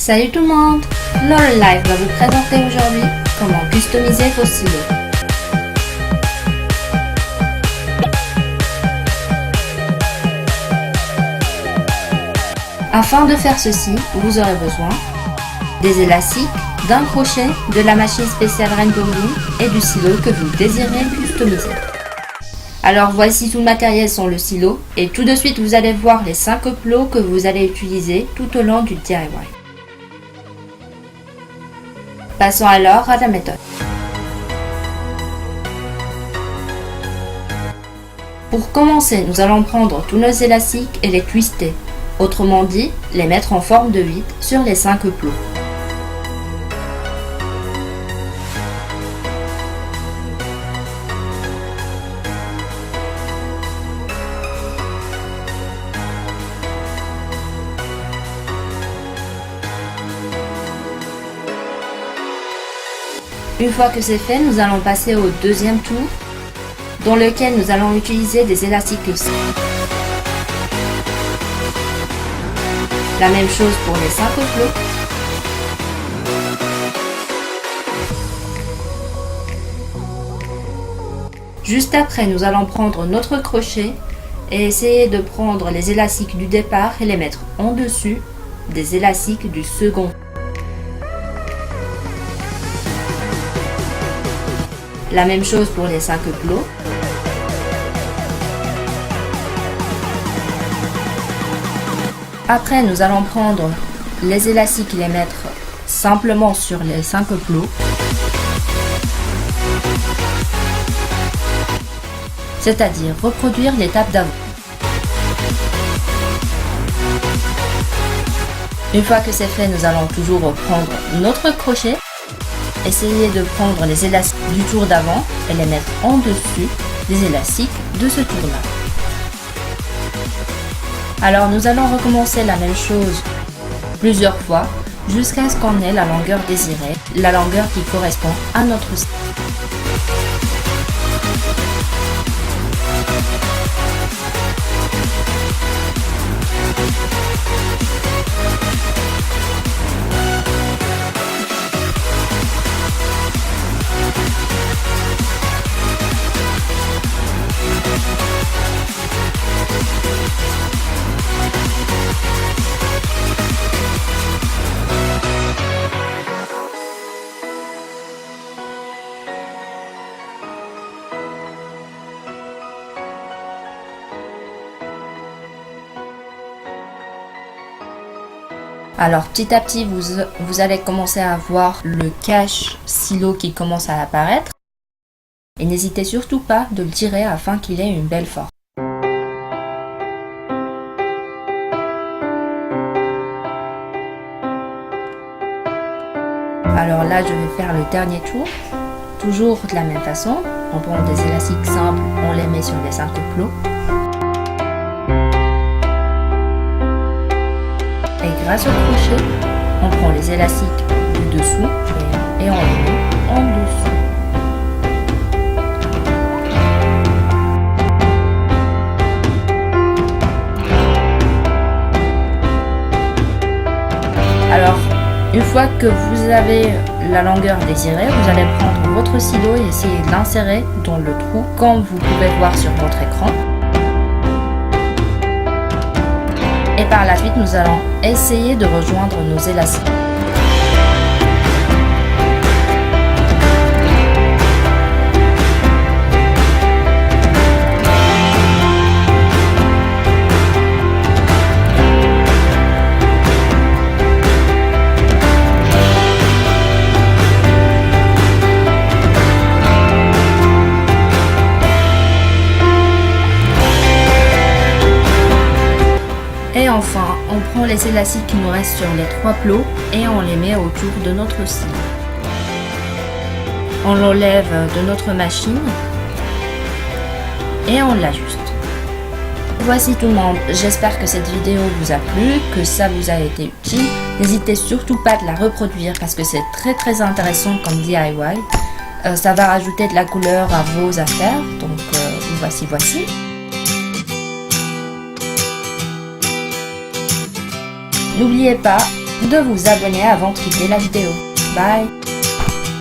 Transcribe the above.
Salut tout le monde! Lauren Live va vous présenter aujourd'hui comment customiser vos silos. Afin de faire ceci, vous aurez besoin des élastiques, d'un crochet, de la machine spéciale Rainbow Loom et du silo que vous désirez customiser. Alors voici tout le matériel sur le silo et tout de suite vous allez voir les 5 plots que vous allez utiliser tout au long du DIY. Passons alors à la méthode. Pour commencer, nous allons prendre tous nos élastiques et les twister, autrement dit, les mettre en forme de 8 sur les 5 plots. Une fois que c'est fait, nous allons passer au deuxième tour, dans lequel nous allons utiliser des élastiques aussi. La même chose pour les 5 plots. Juste après, nous allons prendre notre crochet et essayer de prendre les élastiques du départ et les mettre en dessus des élastiques du second. La même chose pour les 5 plots. Après, nous allons prendre les élastiques et les mettre simplement sur les 5 plots. C'est-à-dire reproduire l'étape d'avant. Une fois que c'est fait, nous allons toujours reprendre notre crochet. Essayez de prendre les élastiques du tour d'avant et les mettre en dessus des élastiques de ce tour-là. Alors nous allons recommencer la même chose plusieurs fois jusqu'à ce qu'on ait la longueur désirée, la longueur qui correspond à notre style. Alors petit à petit, vous allez commencer à voir le cache silo qui commence à apparaître. Et n'hésitez surtout pas de le tirer afin qu'il ait une belle forme. Alors là, je vais faire le dernier tour. Toujours de la même façon. On prend des élastiques simples, on les met sur les 5 plots. Et grâce au crochet, on prend les élastiques du dessous et on les met en dessous. Alors, une fois que vous avez la longueur désirée, vous allez prendre votre silo et essayer de l'insérer dans le trou, comme vous pouvez voir sur votre écran. Et par la suite, nous allons essayer de rejoindre nos élastiques. Et enfin, on prend les élastiques qui nous restent sur les 3 plots et on les met autour de notre silo. On l'enlève de notre machine et on l'ajuste. Voici tout le monde, j'espère que cette vidéo vous a plu, que ça vous a été utile. N'hésitez surtout pas de la reproduire parce que c'est très intéressant comme DIY. Ça va rajouter de la couleur à vos affaires, donc voici. N'oubliez pas de vous abonner avant de quitter la vidéo. Bye!